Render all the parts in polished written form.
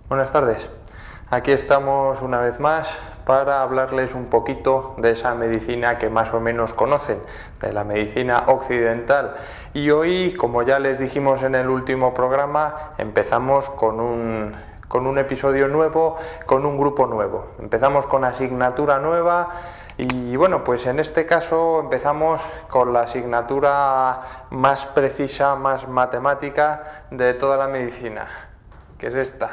Buenas tardes. Aquí estamos una vez más para hablarles un poquito de esa medicina que más o menos conocen, de la medicina occidental. Y hoy, como ya les dijimos en el último programa, empezamos con un episodio nuevo, con un grupo nuevo. Empezamos con asignatura nueva y bueno, pues en este caso empezamos con la asignatura más precisa, más matemática de toda la medicina, que es esta.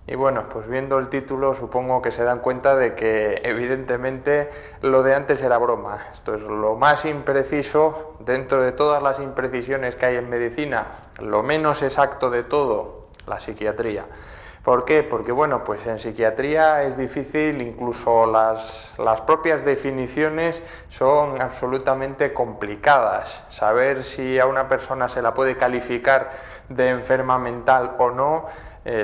Y bueno, pues viendo el título supongo que se dan cuenta de que evidentemente lo de antes era broma. Esto es lo más impreciso dentro de todas las imprecisiones que hay en medicina, lo menos exacto de todo, la psiquiatría. ¿Por qué? Porque bueno, pues en psiquiatría es difícil, incluso las propias definiciones son absolutamente complicadas. Saber si a una persona se la puede calificar de enferma mental o no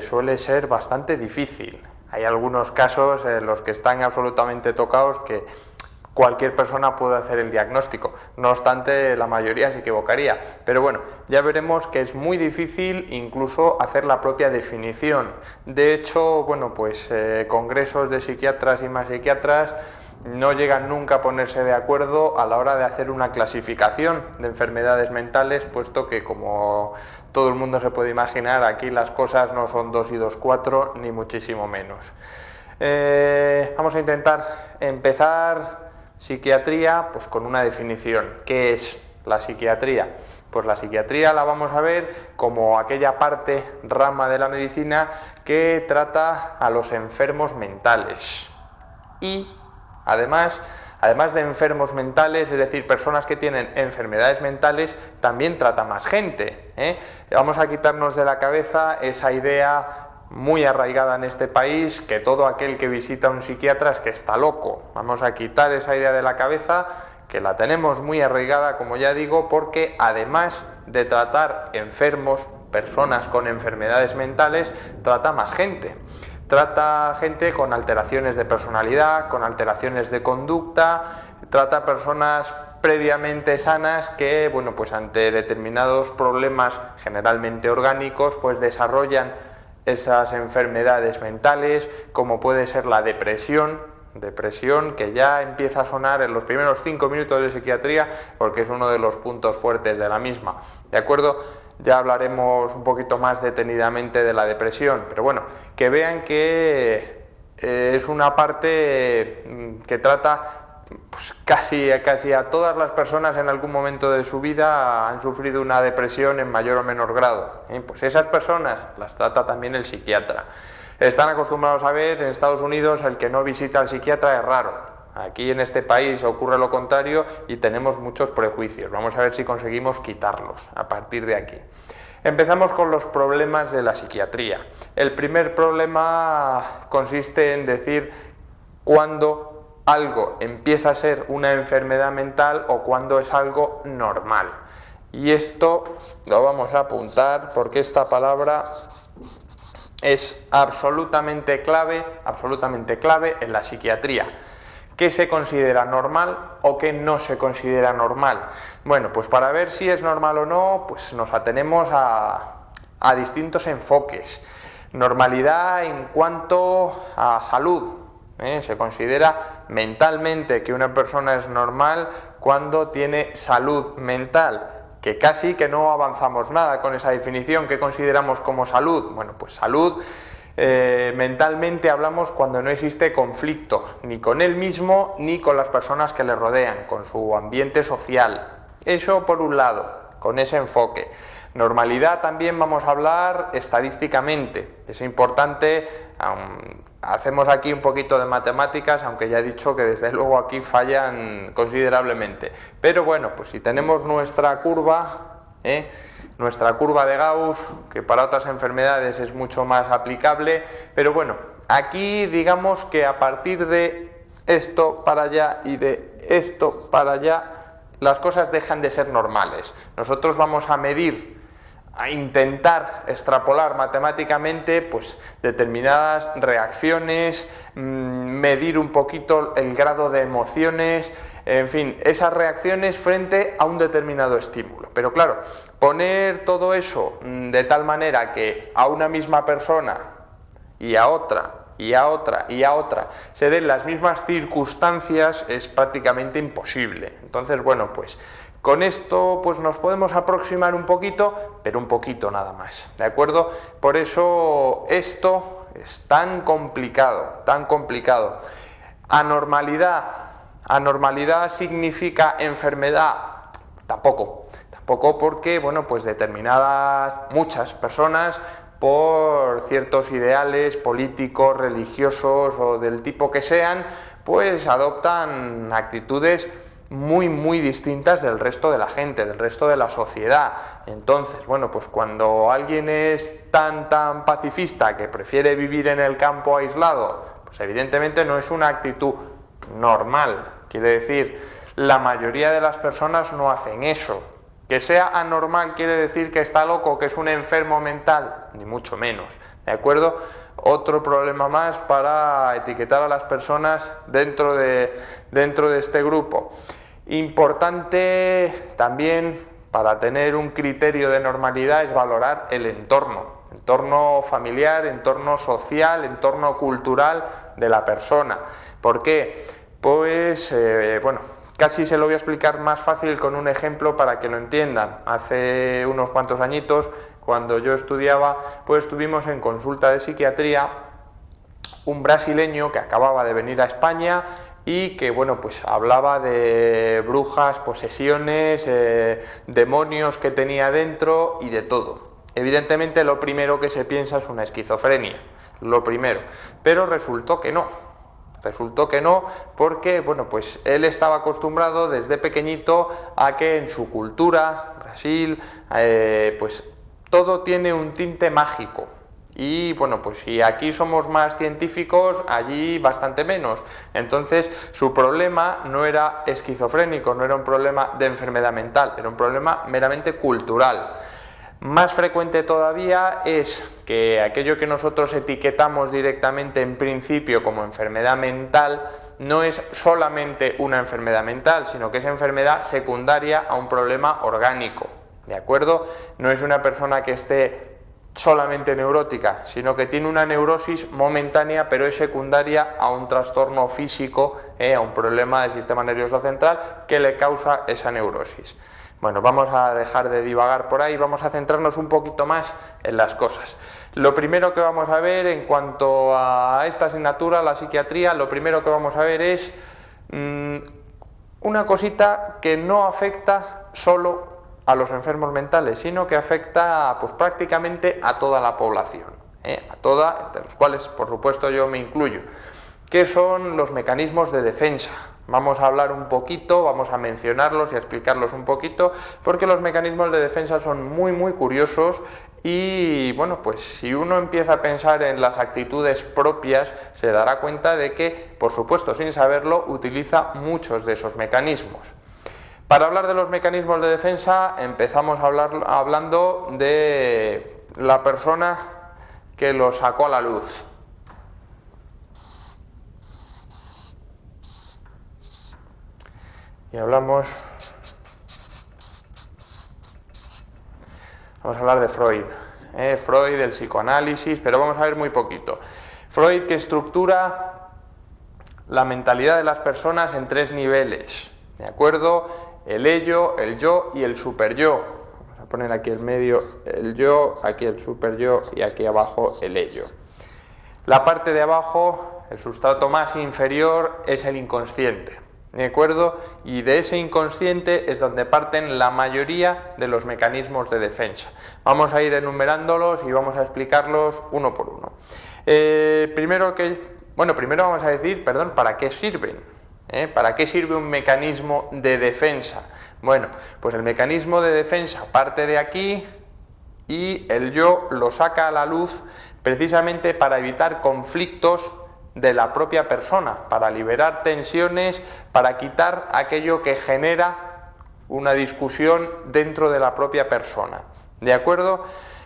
suele ser bastante difícil. Hay algunos casos en los que están absolutamente tocados que cualquier persona puede hacer el diagnóstico, no obstante la mayoría se equivocaría, pero bueno, ya veremos que es muy difícil incluso hacer la propia definición. De hecho, bueno, pues congresos de psiquiatras y más psiquiatras no llegan nunca a ponerse de acuerdo a la hora de hacer una clasificación de enfermedades mentales, puesto que, como todo el mundo se puede imaginar, aquí las cosas no son 2 y 2, 4, ni muchísimo menos. Vamos a intentar empezar psiquiatría pues con una definición. ¿Qué es la psiquiatría? Pues la psiquiatría la vamos a ver como aquella rama de la medicina que trata a los enfermos mentales. Y además de enfermos mentales, es decir, personas que tienen enfermedades mentales, también trata más gente. Vamos a quitarnos de la cabeza esa idea muy arraigada en este país, que todo aquel que visita a un psiquiatra es que está loco. Vamos a quitar esa idea de la cabeza, que la tenemos muy arraigada, como ya digo, porque además de tratar enfermos, personas con enfermedades mentales, trata más gente. Trata gente con alteraciones de personalidad, con alteraciones de conducta, trata personas previamente sanas que, bueno, pues ante determinados problemas generalmente orgánicos, pues desarrollan esas enfermedades mentales, como puede ser la depresión que ya empieza a sonar en los primeros 5 minutos de psiquiatría porque es uno de los puntos fuertes de la misma. ¿De acuerdo? Ya hablaremos un poquito más detenidamente de la depresión, pero bueno, que vean que es una parte que trata pues casi a todas las personas en algún momento de su vida han sufrido una depresión en mayor o menor grado. Pues esas personas las trata también el psiquiatra. Están acostumbrados a ver en Estados Unidos el que no visita al psiquiatra es raro. Aquí en este país ocurre lo contrario y tenemos muchos prejuicios. Vamos a ver si conseguimos quitarlos a partir de aquí. Empezamos con los problemas de la psiquiatría. El primer problema consiste en decir cuándo algo empieza a ser una enfermedad mental o cuándo es algo normal. Y esto lo vamos a apuntar porque esta palabra es absolutamente clave en la psiquiatría. ¿Qué se considera normal o qué no se considera normal? Bueno, pues para ver si es normal o no, pues nos atenemos a distintos enfoques. Normalidad en cuanto a salud. Se considera mentalmente que una persona es normal cuando tiene salud mental, que casi que no avanzamos nada con esa definición. ¿Qué consideramos como salud? Bueno, pues salud mentalmente hablamos cuando no existe conflicto, ni con él mismo ni con las personas que le rodean, con su ambiente social. Eso por un lado, con ese enfoque. Normalidad también vamos a hablar estadísticamente. Es importante, hacemos aquí un poquito de matemáticas, aunque ya he dicho que desde luego aquí fallan considerablemente. Pero bueno, pues si tenemos nuestra curva de Gauss, que para otras enfermedades es mucho más aplicable, pero bueno, aquí digamos que a partir de esto para allá y de esto para allá, las cosas dejan de ser normales. Nosotros vamos a medir a intentar extrapolar matemáticamente pues determinadas reacciones, medir un poquito el grado de emociones, en fin, esas reacciones frente a un determinado estímulo. Pero claro, poner todo eso de tal manera que a una misma persona y a otra, y a otra, y a otra, se den las mismas circunstancias es prácticamente imposible. Entonces, bueno, pues con esto pues nos podemos aproximar un poquito, pero un poquito nada más, ¿de acuerdo? Por eso esto es tan complicado, tan complicado. Anormalidad significa enfermedad, tampoco porque, bueno, pues muchas personas por ciertos ideales políticos, religiosos o del tipo que sean, pues adoptan actitudes muy distintas del resto de la gente, del resto de la sociedad. Entonces, bueno, pues cuando alguien es tan pacifista que prefiere vivir en el campo aislado, pues evidentemente no es una actitud normal. Quiere decir, la mayoría de las personas no hacen eso. Que sea anormal quiere decir que está loco, que es un enfermo mental, ni mucho menos, ¿de acuerdo? Otro problema más para etiquetar a las personas dentro de este grupo. Importante también para tener un criterio de normalidad es valorar el entorno familiar, entorno social, entorno cultural de la persona. ¿Por qué? Pues, bueno, casi se lo voy a explicar más fácil con un ejemplo para que lo entiendan. Hace unos cuantos añitos, cuando yo estudiaba, pues estuvimos en consulta de psiquiatría un brasileño que acababa de venir a España y que, bueno, pues hablaba de brujas, posesiones, demonios que tenía dentro y de todo. Evidentemente lo primero que se piensa es una esquizofrenia, lo primero, pero resultó que no. Porque, bueno, pues él estaba acostumbrado desde pequeñito a que en su cultura, Brasil, pues todo tiene un tinte mágico. Y bueno, pues si aquí somos más científicos, allí bastante menos. Entonces su problema no era esquizofrénico, no era un problema de enfermedad mental, era un problema meramente cultural. Más frecuente todavía es que aquello que nosotros etiquetamos directamente en principio como enfermedad mental no es solamente una enfermedad mental, sino que es enfermedad secundaria a un problema orgánico, ¿de acuerdo? No es una persona que esté solamente neurótica, sino que tiene una neurosis momentánea, pero es secundaria a un trastorno físico, a un problema del sistema nervioso central que le causa esa neurosis. Bueno, vamos a dejar de divagar por ahí, vamos a centrarnos un poquito más en las cosas. Lo primero que vamos a ver en cuanto a esta asignatura, la psiquiatría, lo primero que vamos a ver es una cosita que no afecta solo a los enfermos mentales, sino que afecta pues prácticamente a toda la población, a toda, entre los cuales por supuesto yo me incluyo. ¿Qué son los mecanismos de defensa? Vamos a hablar un poquito, vamos a mencionarlos y a explicarlos un poquito, porque los mecanismos de defensa son muy curiosos y, bueno, pues si uno empieza a pensar en las actitudes propias, se dará cuenta de que, por supuesto, sin saberlo, utiliza muchos de esos mecanismos. Para hablar de los mecanismos de defensa, empezamos hablando de la persona que los sacó a la luz. Y vamos a hablar de Freud, Freud, el psicoanálisis, pero vamos a ver muy poquito. Freud, que estructura la mentalidad de las personas en 3 niveles, ¿de acuerdo? El ello, el yo y el superyo. Vamos a poner aquí en medio el yo, aquí el superyo y aquí abajo el ello. La parte de abajo, el sustrato más inferior, es el inconsciente, ¿de acuerdo? Y de ese inconsciente es donde parten la mayoría de los mecanismos de defensa. Vamos a ir enumerándolos y vamos a explicarlos uno por uno. Primero vamos a decir, ¿para qué sirven? ¿Para qué sirve un mecanismo de defensa? Bueno, pues el mecanismo de defensa parte de aquí y el yo lo saca a la luz precisamente para evitar conflictos de la propia persona, para liberar tensiones, para quitar aquello que genera una discusión dentro de la propia persona, ¿De acuerdo?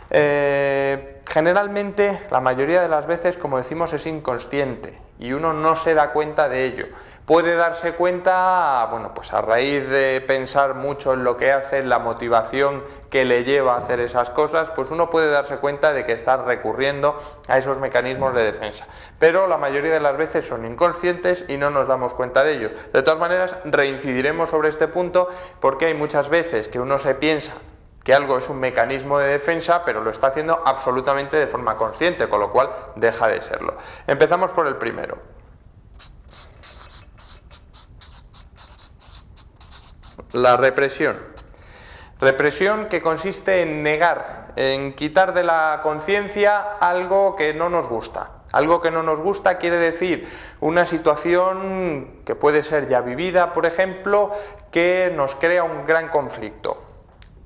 Generalmente, la mayoría de las veces, como decimos, es inconsciente y uno no se da cuenta de ello. Puede darse cuenta, bueno, pues a raíz de pensar mucho en lo que hace, en la motivación que le lleva a hacer esas cosas, pues uno puede darse cuenta de que está recurriendo a esos mecanismos de defensa. Pero la mayoría de las veces son inconscientes y no nos damos cuenta de ellos. De todas maneras, reincidiremos sobre este punto porque hay muchas veces que uno se piensa que algo es un mecanismo de defensa, pero lo está haciendo absolutamente de forma consciente, con lo cual deja de serlo. Empezamos por el primero. La represión. Represión que consiste en negar, en quitar de la conciencia algo que no nos gusta. Algo que no nos gusta quiere decir una situación que puede ser ya vivida, por ejemplo, que nos crea un gran conflicto.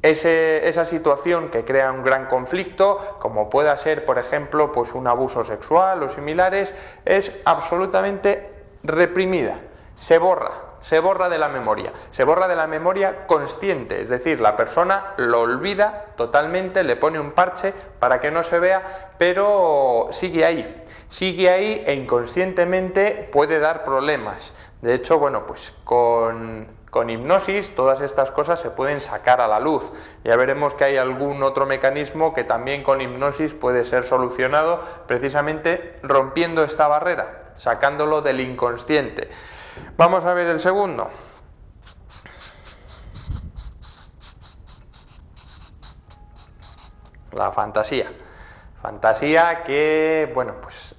Esa situación que crea un gran conflicto, como pueda ser, por ejemplo, pues un abuso sexual o similares, es absolutamente reprimida, se borra de la memoria, se borra de la memoria consciente, es decir, la persona lo olvida totalmente, le pone un parche para que no se vea, pero sigue ahí e inconscientemente puede dar problemas. De hecho, bueno, pues con hipnosis todas estas cosas se pueden sacar a la luz. Ya veremos que hay algún otro mecanismo que también con hipnosis puede ser solucionado, precisamente rompiendo esta barrera, sacándolo del inconsciente. Vamos a ver el segundo. La fantasía. Fantasía que, bueno, pues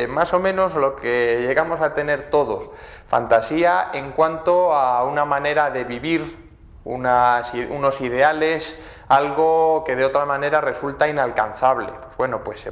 más o menos lo que llegamos a tener todos. Fantasía en cuanto a una manera de vivir, unos ideales, algo que de otra manera resulta inalcanzable. Pues bueno, pues se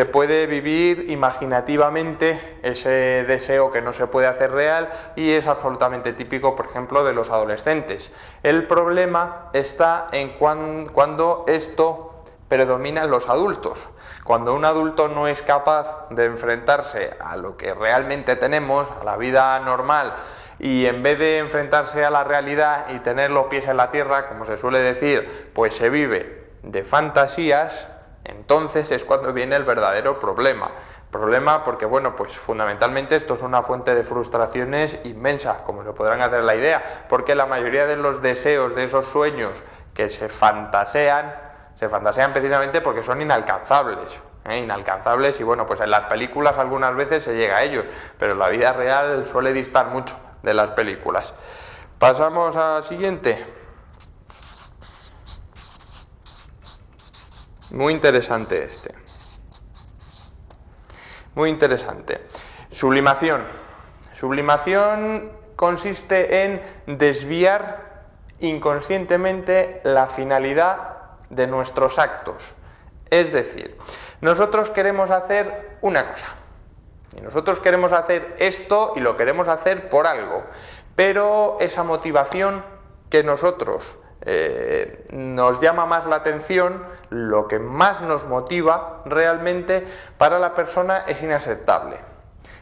puede vivir imaginativamente ese deseo que no se puede hacer real y es absolutamente típico, por ejemplo, de los adolescentes. El problema está en cuando esto predomina en los adultos. Cuando un adulto no es capaz de enfrentarse a lo que realmente tenemos, a la vida normal, y en vez de enfrentarse a la realidad y tener los pies en la tierra, como se suele decir, pues se vive de fantasías, entonces es cuando viene el verdadero problema. Problema porque, bueno, pues fundamentalmente esto es una fuente de frustraciones inmensa, como se podrán hacer la idea, porque la mayoría de los deseos, de esos sueños que se fantasean precisamente porque son inalcanzables. Inalcanzables y, bueno, pues en las películas algunas veces se llega a ellos, pero en la vida real suele distar mucho de las películas. Pasamos al siguiente. Muy interesante este. Muy interesante. Sublimación. Sublimación consiste en desviar inconscientemente la finalidad de nuestros actos. Es decir, nosotros queremos hacer una cosa. Y nosotros queremos hacer esto y lo queremos hacer por algo. Pero esa motivación que nosotros nos llama más la atención, lo que más nos motiva realmente para la persona es inaceptable.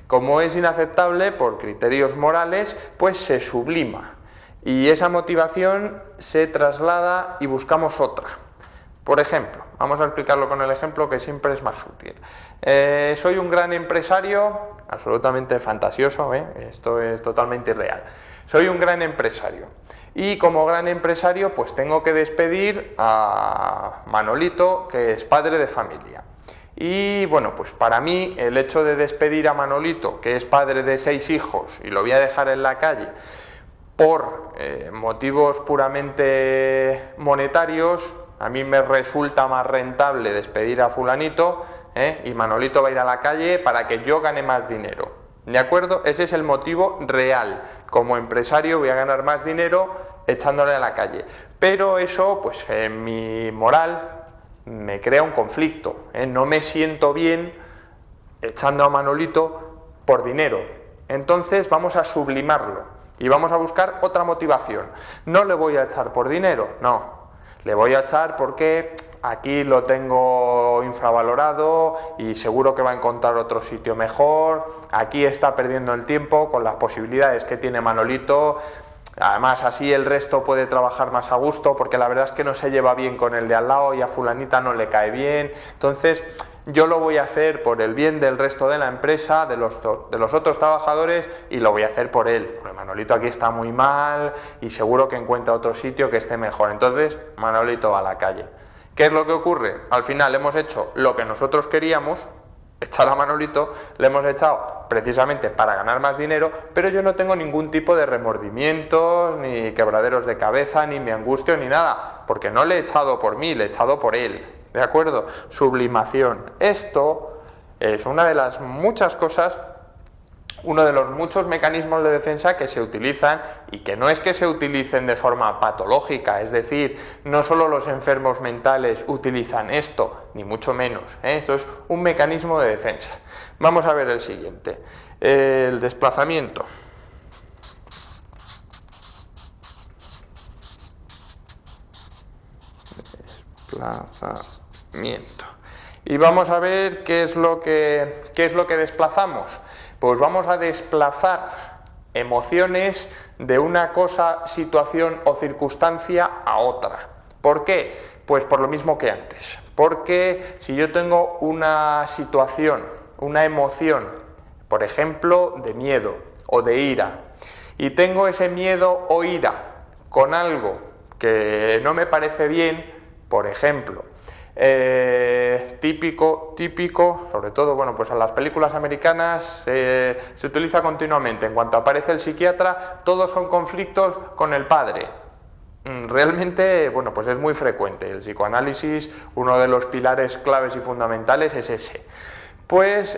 Como es inaceptable por criterios morales, pues se sublima y esa motivación se traslada y buscamos otra. Por ejemplo, vamos a explicarlo con el ejemplo que siempre es más útil. Soy un gran empresario, absolutamente fantasioso, esto es totalmente irreal. Soy un gran empresario y como gran empresario pues tengo que despedir a Manolito, que es padre de familia. Y bueno, pues para mí el hecho de despedir a Manolito, que es padre de 6 hijos y lo voy a dejar en la calle por motivos puramente monetarios, a mí me resulta más rentable despedir a fulanito y Manolito va a ir a la calle para que yo gane más dinero. ¿De acuerdo? Ese es el motivo real. Como empresario voy a ganar más dinero echándole a la calle. Pero eso, pues en mi moral, me crea un conflicto. No me siento bien echando a Manolito por dinero. Entonces vamos a sublimarlo y vamos a buscar otra motivación. No le voy a echar por dinero, no. Le voy a echar porque aquí lo tengo infravalorado y seguro que va a encontrar otro sitio mejor. Aquí está perdiendo el tiempo con las posibilidades que tiene Manolito. Además, así el resto puede trabajar más a gusto, porque la verdad es que no se lleva bien con el de al lado y a fulanita no le cae bien. Entonces, yo lo voy a hacer por el bien del resto de la empresa, de los otros trabajadores, y lo voy a hacer por él. Porque Manolito aquí está muy mal y seguro que encuentra otro sitio que esté mejor. Entonces, Manolito va a la calle. ¿Qué es lo que ocurre? Al final hemos hecho lo que nosotros queríamos, echar a Manolito, le hemos echado precisamente para ganar más dinero, pero yo no tengo ningún tipo de remordimientos, ni quebraderos de cabeza, ni me angustio, ni nada, porque no le he echado por mí, le he echado por él, ¿de acuerdo? Sublimación. Esto es una de las muchas cosas, uno de los muchos mecanismos de defensa que se utilizan y que no es que se utilicen de forma patológica, es decir, no solo los enfermos mentales utilizan esto, ni mucho menos, ¿eh? Esto es un mecanismo de defensa. Vamos a ver el siguiente, el desplazamiento. Desplazamiento. Y vamos a ver qué es lo que desplazamos. Pues vamos a desplazar emociones de una cosa, situación o circunstancia a otra. ¿Por qué? Pues por lo mismo que antes. Porque si yo tengo una situación, una emoción, por ejemplo, de miedo o de ira, y tengo ese miedo o ira con algo que no me parece bien, por ejemplo, típico, sobre todo, bueno, pues en las películas americanas se utiliza continuamente. En cuanto aparece el psiquiatra, todos son conflictos con el padre. Realmente, bueno, pues es muy frecuente. El psicoanálisis, uno de los pilares claves y fundamentales es ese. Pues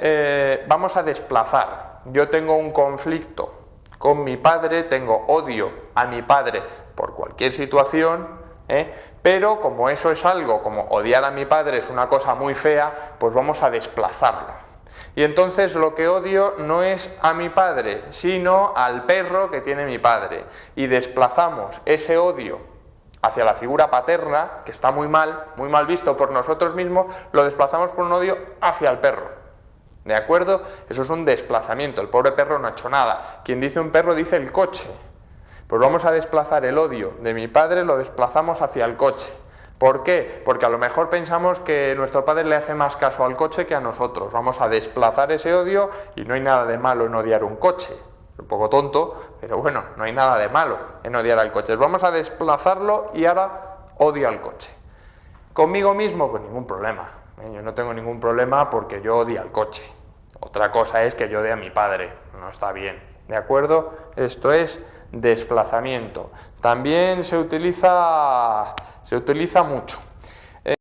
vamos a desplazar. Yo tengo un conflicto con mi padre, tengo odio a mi padre por cualquier situación, pero como eso es algo, como odiar a mi padre es una cosa muy fea, pues vamos a desplazarlo. Y entonces lo que odio no es a mi padre, sino al perro que tiene mi padre. Y desplazamos ese odio hacia la figura paterna, que está muy mal visto por nosotros mismos, lo desplazamos por un odio hacia el perro. ¿De acuerdo? Eso es un desplazamiento. El pobre perro no ha hecho nada. Quien dice un perro dice el coche. Pues vamos a desplazar el odio de mi padre, lo desplazamos hacia el coche. ¿Por qué? Porque a lo mejor pensamos que nuestro padre le hace más caso al coche que a nosotros. Vamos a desplazar ese odio y no hay nada de malo en odiar un coche. Un poco tonto, pero bueno, no hay nada de malo en odiar al coche. Vamos a desplazarlo y ahora odio al coche. Conmigo mismo, pues ningún problema. Yo no tengo ningún problema porque yo odio al coche. Otra cosa es que yo odie a mi padre. No está bien. ¿De acuerdo? Esto es desplazamiento. También se utiliza mucho.